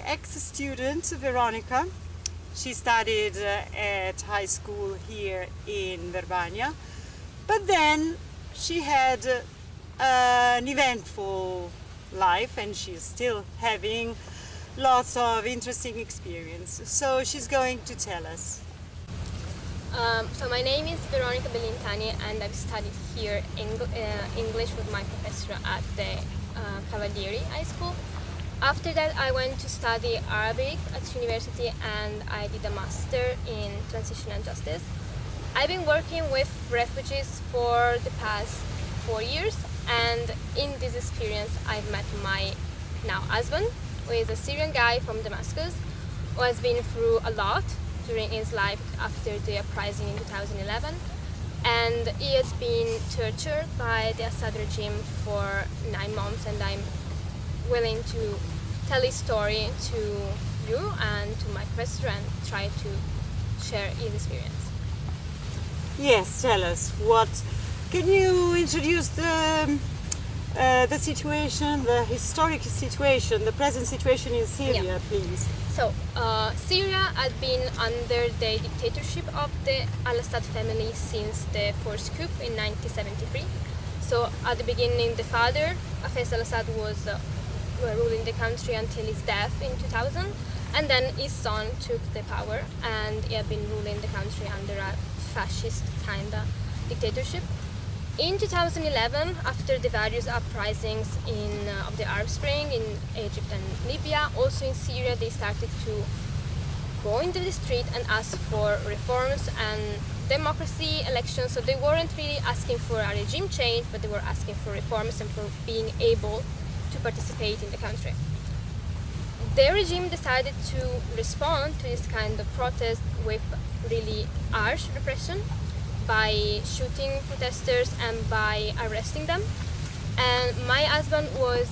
my ex-student, Veronica. She studied at high school here in Verbania, but then she had an eventful life and she's still having lots of interesting experience. So she's going to tell us. So my name is Veronica Bellintani and I've studied here English with my professor at the Cavalieri High School. After that I went to study Arabic at university and I did a master in transitional justice. I've been working with refugees for the past 4 years, and in this experience I've met my now husband, who is a Syrian guy from Damascus, who has been through a lot during his life after the uprising in 2011, and he has been tortured by the Assad regime for 9 months, and I'm willing to tell his story to you and to my professor and try to share his experience. Yes, tell us. Can you introduce the situation, the historic situation, the present situation in Syria, please? So, Syria had been under the dictatorship of the al-Assad family since the first coup in 1973. So, at the beginning, the father, Hafez al-Assad, was ruling the country until his death in 2000, and then his son took the power, and he had been ruling the country under a fascist kind of dictatorship. In 2011, after the various uprisings of the Arab Spring in Egypt and Libya, also in Syria, they started to go into the street and ask for reforms and democracy, elections. So they weren't really asking for a regime change, but they were asking for reforms and for being able to participate in the country. The regime decided to respond to this kind of protest with really harsh repression by shooting protesters and by arresting them. And my husband was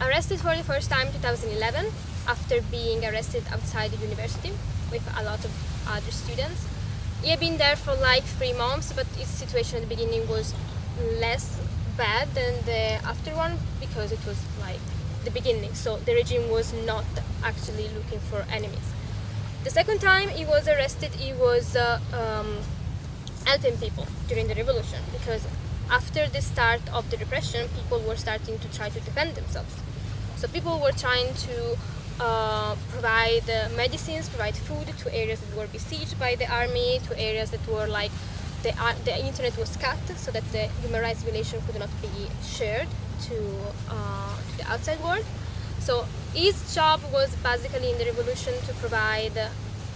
arrested for the first time in 2011 after being arrested outside the university with a lot of other students. He had been there for like 3 months, but his situation at the beginning was less bad than the after one, because it was like the beginning, so the regime was not actually looking for enemies. The second time he was arrested, he was helping people during the revolution, because after the start of the repression, people were starting to try to defend themselves. So people were trying to provide medicines, provide food to areas that were besieged by the army, to areas that were like the internet was cut so that the human rights violation could not be shared to the outside world. So his job was basically in the revolution to provide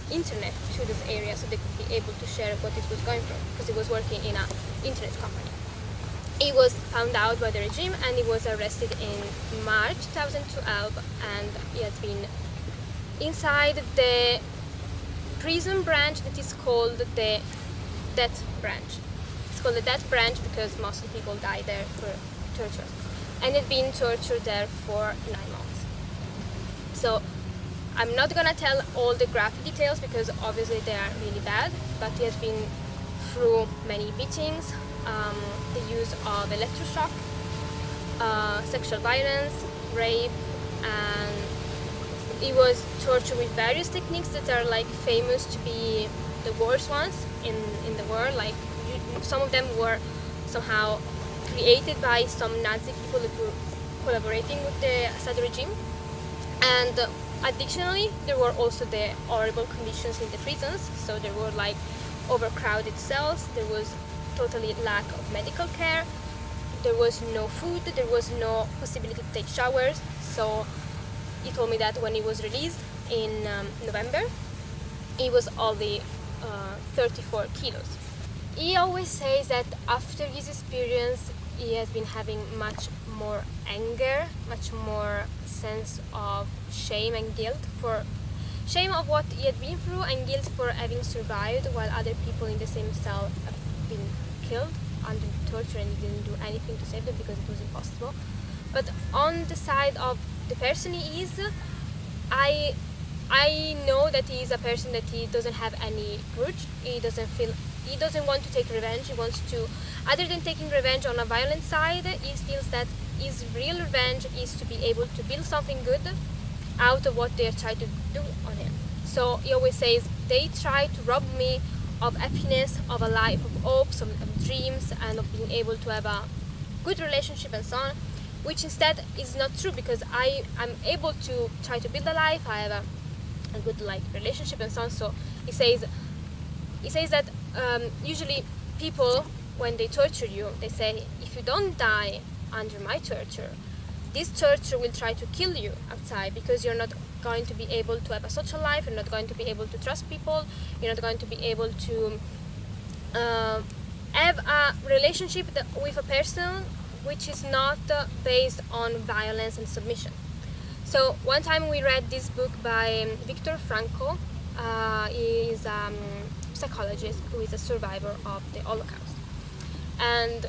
internet to this area so they could be able to share what it was going through, because he was working in an internet company. He was found out by the regime and he was arrested in March 2012, and he had been inside the prison branch that is called the death branch. It's called the death branch because most of the people die there for torture, and had been tortured there for 9 months. So I'm not gonna tell all the graphic details because obviously they are really bad, but he has been through many beatings, the use of electroshock, sexual violence, rape, and he was tortured with various techniques that are like famous to be the worst ones in the world. Like some of them were somehow created by some Nazi people that were collaborating with the Assad regime. And additionally, there were also the horrible conditions in the prisons. So there were like overcrowded cells, there was totally lack of medical care, there was no food, there was no possibility to take showers. So he told me that when he was released in November, he was only 34 kilos. He always says that after his experience, he has been having much more anger, much more sense of shame and guilt, for shame of what he had been through and guilt for having survived while other people in the same cell have been killed under torture, and he didn't do anything to save them because it was impossible. But on the side of the person he is, I know that he is a person that he doesn't have any grudge. He doesn't want to take revenge. He wants to, other than taking revenge on a violent side, he feels that his real revenge is to be able to build something good out of what they are trying to do on him. So he always says, they try to rob me of happiness, of a life of hopes, of dreams, and of being able to have a good relationship and so on, which instead is not true, because I'm able to try to build a life, I have a good relationship and so on. So he says that usually people, when they torture you, they say, if you don't die under my torture, this torture will try to kill you outside, because you're not going to be able to have a social life, you're not going to be able to trust people, you're not going to be able to have a relationship with a person which is not based on violence and submission. So one time we read this book by Viktor Frankl. He is a psychologist who is a survivor of the Holocaust, and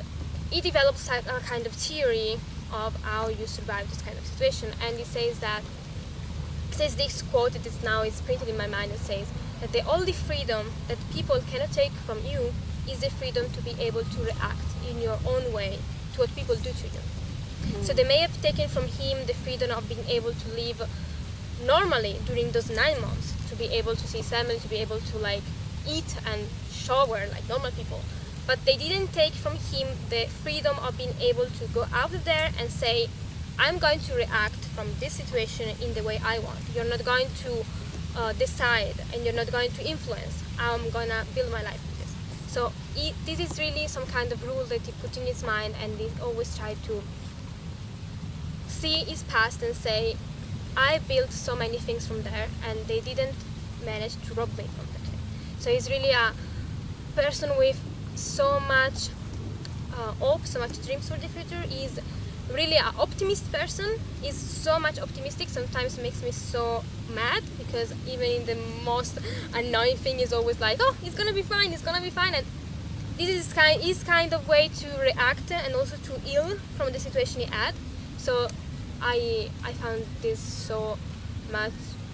he develops a kind of theory of how you survive this kind of situation. And he says this quote that is printed in my mind. It says that the only freedom that people cannot take from you is the freedom to be able to react in your own way to what people do to you. So they may have taken from him the freedom of being able to live normally during those 9 months, to be able to see his family, to be able to eat and shower like normal people. But they didn't take from him the freedom of being able to go out of there and say, I'm going to react from this situation in the way I want. You're not going to decide, and you're not going to influence how I'm going to build my life with this. So this is really some kind of rule that he put in his mind, and he always tried to see his past and say, I built so many things from there, and they didn't manage to rob me from that thing. So he's really a person with so much hope, so much dreams for the future. He's really an optimist person. He's so much optimistic, sometimes makes me so mad, because even in the most annoying thing is always like, oh, it's gonna be fine, it's gonna be fine. And this is his kind of way to react and also to heal from the situation he had. So I found this so much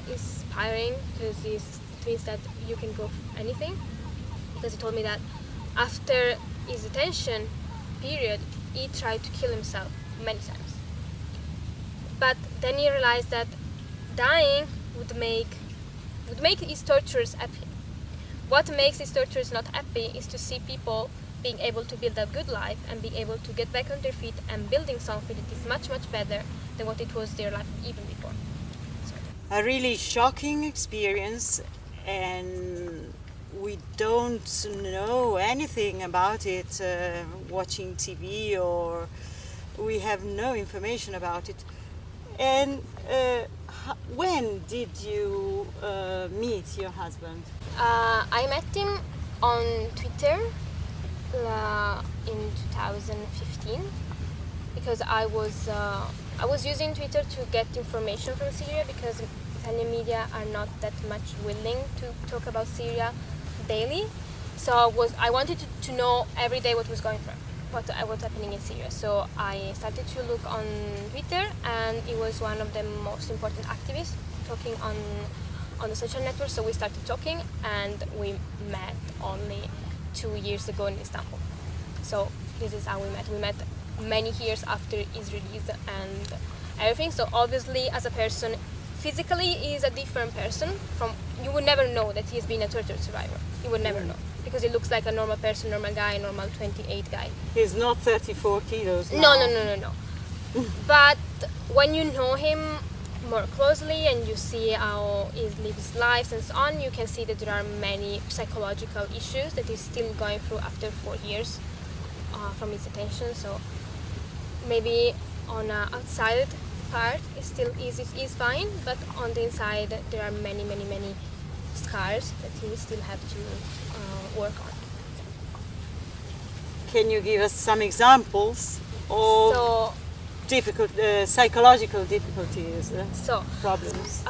inspiring, because it means that you can go for anything. Because he told me that after his detention period, he tried to kill himself many times. But then he realized that dying would make his torturers happy. What makes his torturers not happy is to see people being able to build a good life and being able to get back on their feet and building something that is much, much better than what it was their life even before. A really shocking experience, and we don't know anything about it watching TV, or we have no information about it. And when did you meet your husband? I met him on Twitter in 2015, because I was using Twitter to get information from Syria, because Italian media are not that much willing to talk about Syria daily. So I wanted to know every day what was happening in Syria. So I started to look on Twitter, and he was one of the most important activists talking on the social network. So we started talking, and we met only 2 years ago in Istanbul. So this is how we met. We met many years after his release and everything. So obviously, as a person, physically he is a different person from. You would never know that he's been a torture survivor. You would never know, because he looks like a normal person, normal guy, normal 28 guy. He's not 34 kilos now. No. But when you know him more closely and you see how he lives his life and so on, you can see that there are many psychological issues that he's still going through after 4 years from his detention. So maybe on the outside part it still is fine, but on the inside there are many scars that he still have to work on. Can you give us some examples of psychological difficulties, problems?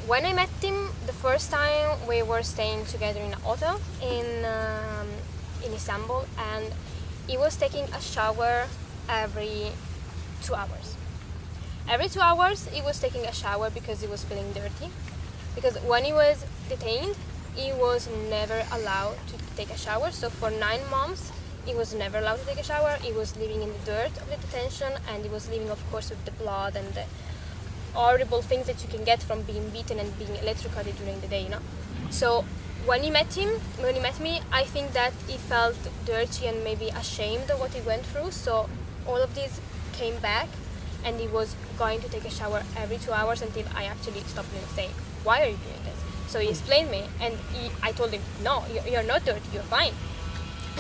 When I met him the first time, we were staying together in a hotel in Istanbul, and he was taking a shower every 2 hours. Every 2 hours he was taking a shower because he was feeling dirty. Because when he was detained, he was never allowed to take a shower. So for 9 months, he was never allowed to take a shower. He was living in the dirt of the detention, and he was living, of course, with the blood and horrible things that you can get from being beaten and being electrocuted during the day, you know. So when he met me, I think that he felt dirty and maybe ashamed of what he went through. So all of this came back, and he was going to take a shower every 2 hours until I actually stopped him and saying, "Why are you doing this?" So he explained me, and I told him, "No, you're not dirty. You're fine."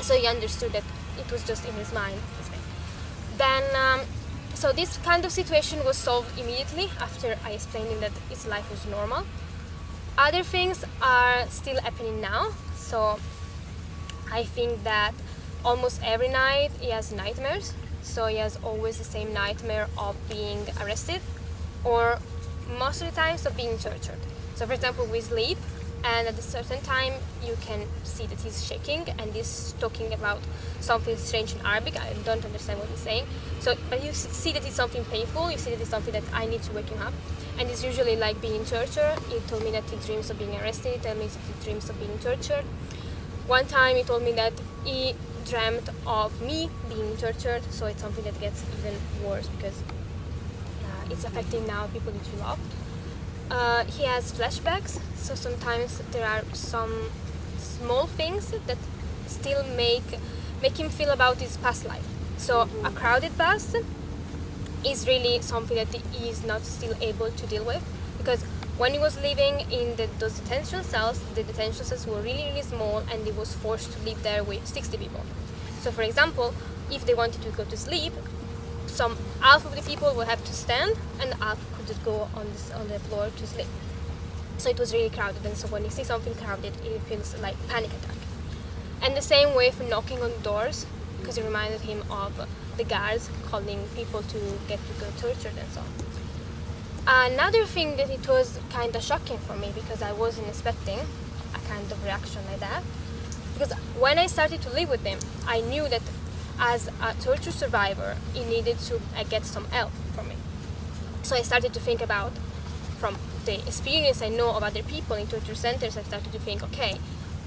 So he understood that it was just in his mind. Then, so this kind of situation was solved immediately after I explained him that his life was normal. Other things are still happening now. So I think that almost every night he has nightmares. So he has always the same nightmare of being arrested, or most of the times of being tortured. So for example, we sleep, and at a certain time you can see that he's shaking and he's talking about something strange in Arabic. I don't understand what he's saying. So, but you see that it's something painful, you see that it's something that I need to wake him up. And it's usually like being tortured. He told me that he dreams of being arrested, he told me that he dreams of being tortured. One time he told me that he dreamt of me being tortured, so it's something that gets even worse because it's affecting now people that you love. He has flashbacks, so sometimes there are some small things that still make him feel about his past life. So a crowded bus is really something that he is not still able to deal with, because when he was living in those detention cells, the detention cells were really, really small, and he was forced to live there with 60 people. So for example, if they wanted to go to sleep, half of the people would have to stand and half could just go on the floor to sleep. So it was really crowded, and so when you see something crowded, it feels like panic attack. And the same with knocking on doors, because it reminded him of the guards calling people to get to go tortured and so on. Another thing that it was kind of shocking for me, because I wasn't expecting a kind of reaction like that, because when I started to live with him, I knew that as a torture survivor, he needed to get some help from me. So I started to think about, from the experience I know of other people in torture centers, I started to think, okay,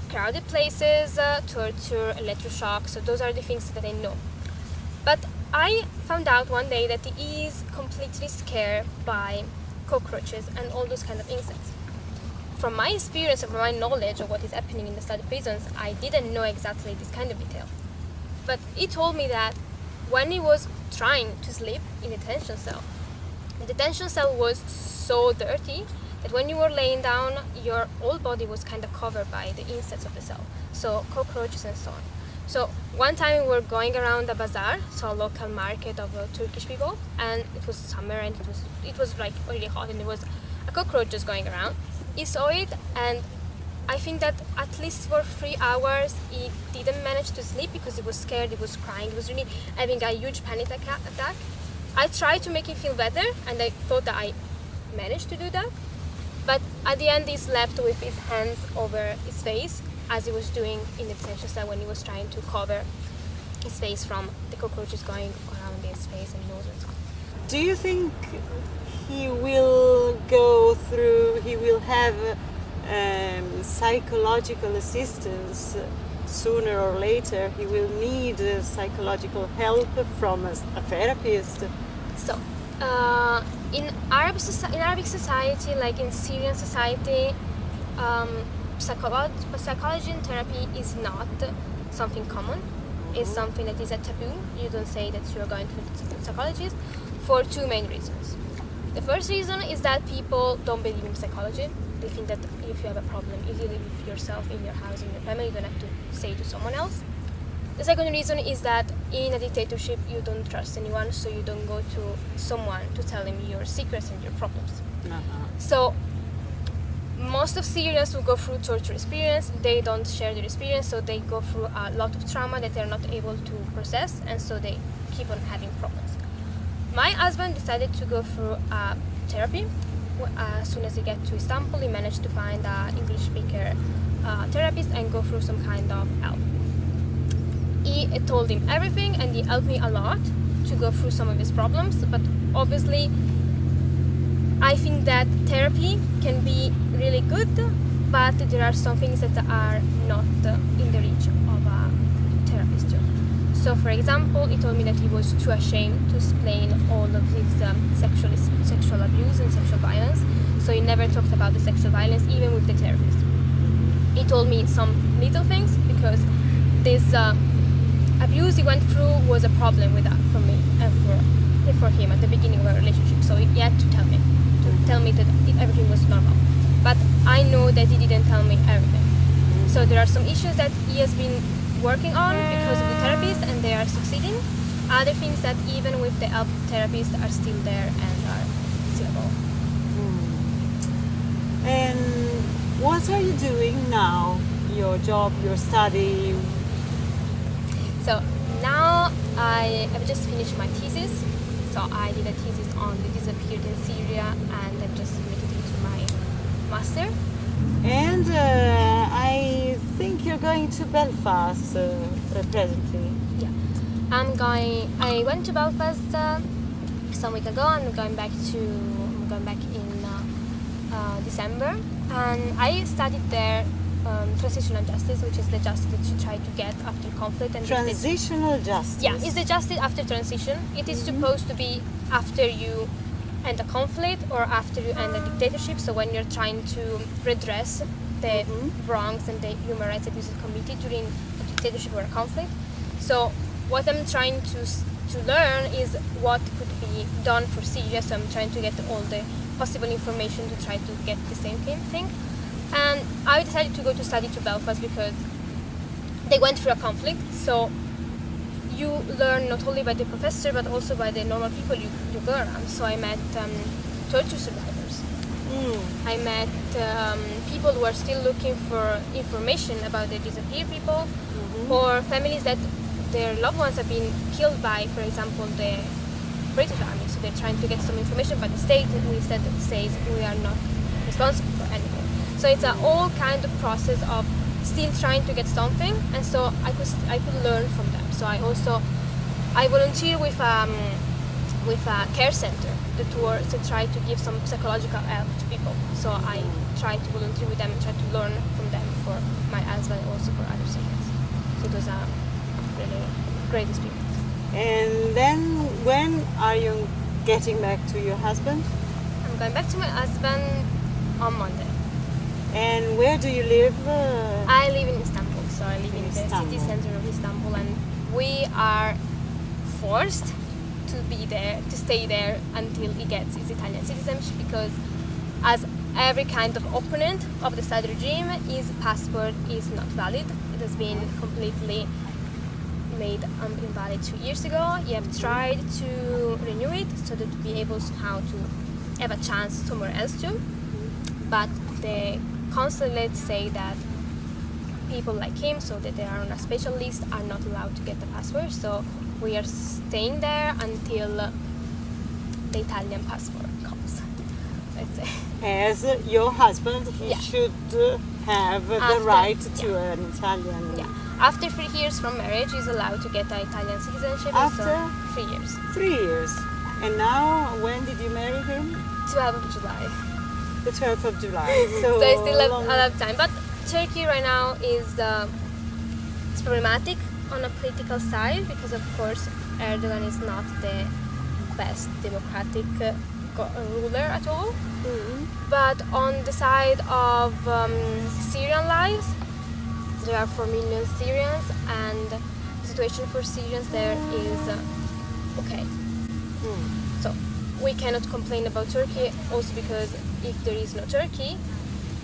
crowded places, torture, electroshock, so those are the things that I know. But I found out one day that he is completely scared by cockroaches and all those kind of insects. From my experience and from my knowledge of what is happening in the study prisons, I didn't know exactly this kind of detail. But he told me that when he was trying to sleep in a detention cell, the detention cell was so dirty that when you were laying down, your whole body was kind of covered by the insects of the cell, so cockroaches and so on. So one time we were going around a bazaar, so a local market of Turkish people, and it was summer and it was like really hot, and there was a cockroach just going around. He saw it, and I think that at least for 3 hours he didn't manage to sleep because he was scared, he was crying, he was really having a huge panic attack. I tried to make him feel better, and I thought that I managed to do that. But at the end he slept with his hands over his face, as he was doing in the detention cell when he was trying to cover his face from the cockroaches going around his face and nose and so on. Do you think he will have psychological assistance sooner or later? He will need psychological help from a therapist. So, in Arabic society, like in Syrian society, psychology and therapy is not something common. It's something that is a taboo. You don't say that you're going to a psychologist for two main reasons. The first reason is that people don't believe in psychology. They think that if you have a problem, you deal with yourself in your house, in your family, you don't have to say to someone else. The second reason is that in a dictatorship you don't trust anyone, so you don't go to someone to tell him your secrets and your problems. So most of Syrians who go through torture experience, they don't share their experience, so they go through a lot of trauma that they're not able to process, and so they keep on having problems. My husband decided to go through therapy. As soon as he got to Istanbul, he managed to find an English speaker therapist and go through some kind of help. He told him everything, and he helped me a lot to go through some of his problems, but obviously I think that therapy can be really good, but there are some things that are not in the reach of a therapist too. So, for example, he told me that he was too ashamed to explain all of his sexual abuse and sexual violence. So he never talked about the sexual violence, even with the therapist. He told me some little things because this abuse he went through was a problem with that for me and for him at the beginning of our relationship. So he had to tell me that everything was normal. But I know that he didn't tell me everything. So there are some issues that he has been working on because of the therapist, and they are succeeding. Other things that even with the help therapist are still there and are still involved. And what are you doing now? Your job, your study? So now I have just finished my thesis. So I did a thesis on the disappeared in Syria, and I've just submitted it to my master. And I think you're going to Belfast presently. Yeah, I went to Belfast some week ago. I'm going back in December, and I studied there transitional justice, which is the justice that you try to get after conflict. And Transitional justice. Yeah, it's the justice after transition. It is supposed to be after you end a conflict or after you end a dictatorship. So when you're trying to redress the wrongs and the human rights abuses committed during a dictatorship or a conflict. So what I'm trying to learn is what could be done for Syria. So I'm trying to get all the possible information to try to get the same thing. And I decided to go to study to Belfast because they went through a conflict. So you learn not only by the professor but also by the normal people you go around. So I met torture survivors. I met people who are still looking for information about the disappeared people, or families that their loved ones have been killed by, for example, the British Army. So they're trying to get some information, but the state instead says we are not responsible for anything. So it's a whole kind of process of still trying to get something, and so I could learn from them. So I volunteer with a care center to try to give some psychological help to people. So I try to volunteer with them and try to learn from them for my husband and also for other Syrians. So it was a really great experience. And then when are you getting back to your husband? I'm going back to my husband on Monday. And where do you live? I live in Istanbul, so I live in the Istanbul. city center of Istanbul, and we are forced to stay there until he gets his Italian citizenship, because as every kind of opponent of the Assad regime, his passport is not valid. It has been completely made invalid 2 years ago. He have tried to renew it so that to be able somehow to have a chance somewhere else too, but the consulate say that people like him, so that they are on a special list, are not allowed to get the passport. So we are staying there until the Italian passport comes, let's say. As your husband, he should have the right to an Italian. Yeah. After 3 years from marriage, he's allowed to get an Italian citizenship. After? So 3 years. 3 years. And now, when did you marry him? 12th of July. The 12th of July. So I still have a lot of time. But Turkey right now is it's problematic on a political side, because of course Erdogan is not the best democratic ruler at all. But on the side of Syrian lives, there are 4 million Syrians, and the situation for Syrians there is okay. So we cannot complain about Turkey, also because if there is no Turkey,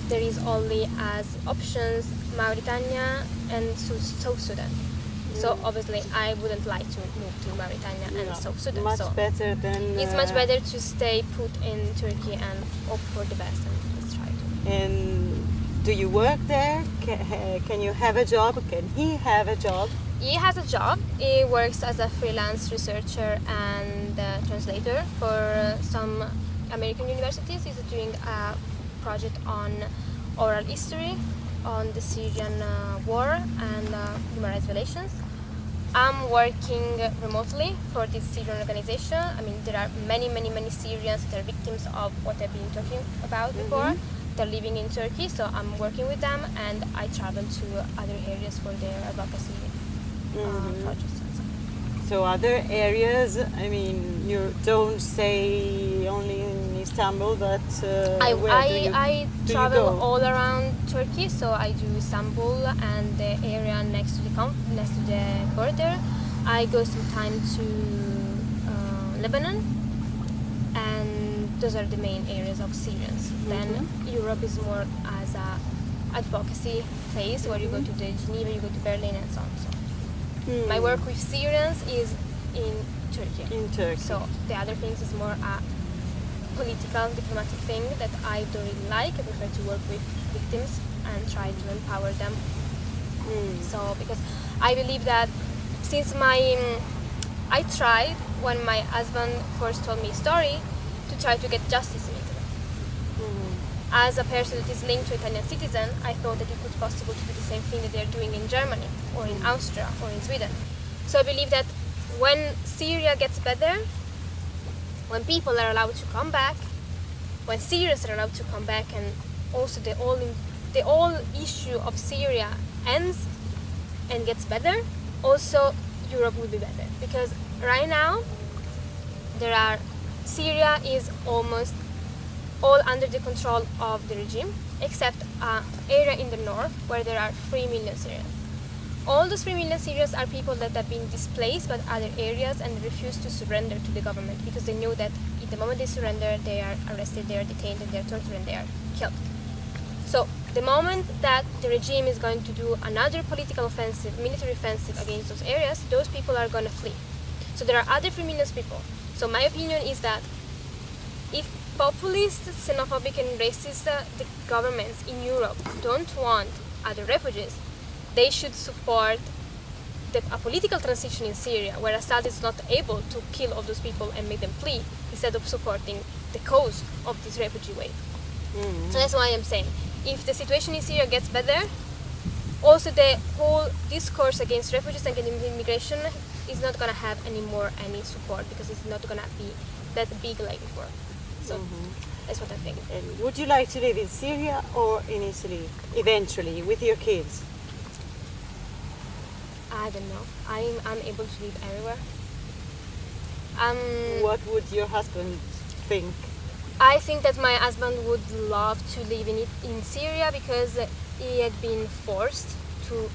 there is only as options Mauritania and South Sudan. So obviously I wouldn't like to move to Mauritania and South Sudan. Much so better than... it's much better to stay put in Turkey and hope for the best, and let's try to. And do you work there? Can you have a job? Can he have a job? He has a job. He works as a freelance researcher and translator for some American universities. He's doing a project on oral history on the Syrian war and human rights violations. I'm working remotely for this Syrian organization. I mean, there are many Syrians that are victims of what I've been talking about before. They're living in Turkey, so I'm working with them, and I travel to other areas for their advocacy projects and so on. So other areas, I mean, you don't stay only in Istanbul, but I do you travel go? all around Turkey, so I do Istanbul and the area next to the border. I go sometimes to Lebanon, and those are the main areas of Syrians. Then Europe is more as a advocacy place where you go to the Geneva, you go to Berlin, and so on. So my work with Syrians is in Turkey. In Turkey. So the other things is more a political, diplomatic thing that I don't really like. I prefer to work with victims and try to empower them. So because I believe that since I tried when my husband first told me a story to try to get justice in Italy. As a person that is linked to Italian citizen, I thought that it was possible to do the same thing that they're doing in Germany or in Austria or in Sweden. So I believe that when Syria gets better, when people are allowed to come back, when Syrians are allowed to come back, and also the whole issue of Syria ends and gets better, also Europe will be better. Because right now, Syria is almost all under the control of the regime, except an area in the north where there are 3 million Syrians. All those 3 million Syrians are people that have been displaced by other areas and refuse to surrender to the government because they know that the moment they surrender, they are arrested, they are detained, and they are tortured, and they are killed. So the moment that the regime is going to do another political offensive, military offensive against those areas, those people are going to flee. So there are other 3 million people. So my opinion is that if populist, xenophobic and racist the governments in Europe don't want other refugees, they should support a political transition in Syria where Assad is not able to kill all those people and make them flee instead of supporting the cause of this refugee wave. So that's why I'm saying if the situation in Syria gets better, also the whole discourse against refugees and immigration is not going to have any support because it's not going to be that big like before. So that's what I think. And would you like to live in Syria or in Italy eventually with your kids? I don't know. I'm unable to live everywhere. What would your husband think? I think that my husband would love to live in Syria because he had been forced to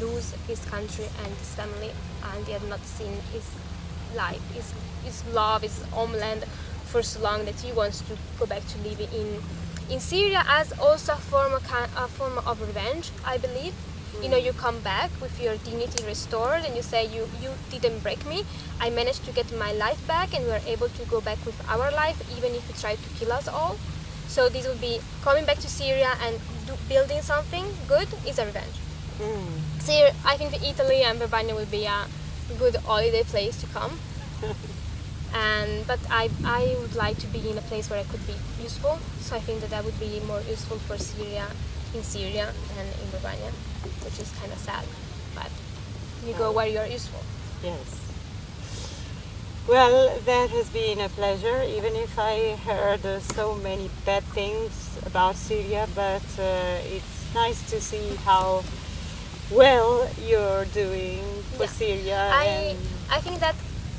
lose his country and his family, and he had not seen his life, his love, his homeland for so long that he wants to go back to live in Syria as also a form of revenge, I believe. You know, you come back with your dignity restored and you say you didn't break me, I managed to get my life back and we're able to go back with our life even if you tried to kill us all. So this would be coming back to Syria and building something good is a revenge. So I think that Italy and Verbania will be a good holiday place to come. But I would like to be in a place where I could be useful. So I think that would be more useful for Syria in Syria than in Verbania, which is kind of sad. But you go where you are useful. Yes. Well, that has been a pleasure, even if I heard so many bad things about Syria, but it's nice to see how well you're doing for Syria. I think that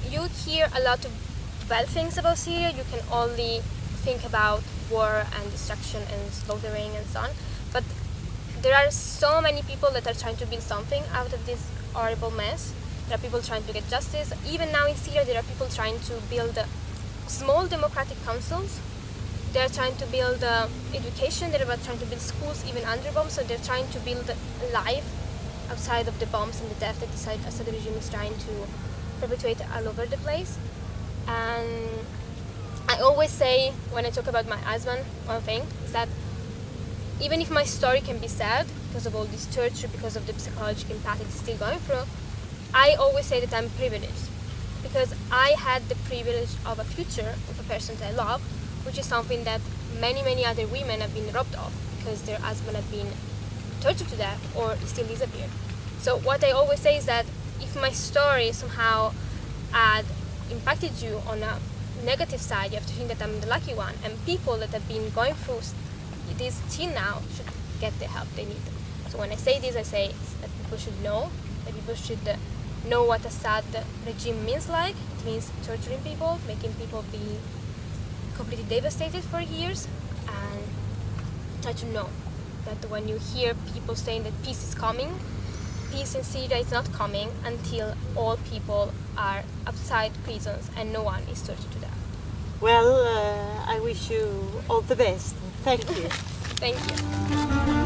you hear a lot of bad things about Syria. You can only think about war and destruction and slaughtering and so on. But there are so many people that are trying to build something out of this horrible mess. There are people trying to get justice. Even now in Syria, there are people trying to build small democratic councils. They are trying to build education. They are trying to build schools even under bombs. So they're trying to build life outside of the bombs and the death that the Assad regime is trying to perpetuate all over the place. And I always say, when I talk about my husband, one thing is that even if my story can be sad because of all this torture, because of the psychological impact it's still going through, I always say that I'm privileged because I had the privilege of a future with a person that I love, which is something that many other women have been robbed of because their husband had been tortured to death or still disappeared. So what I always say is that if my story somehow had impacted you on a negative side, you have to think that I'm the lucky one, and people that have been going through this till now should get the help they need. So when I say this, I say that people should know, that people should know what Assad regime means like. It means torturing people, making people be completely devastated for years, and try to know that when you hear people saying that peace is coming, peace in Syria is not coming until all people are outside prisons and no one is tortured to death. Well, I wish you all the best. Thank you. Thank you.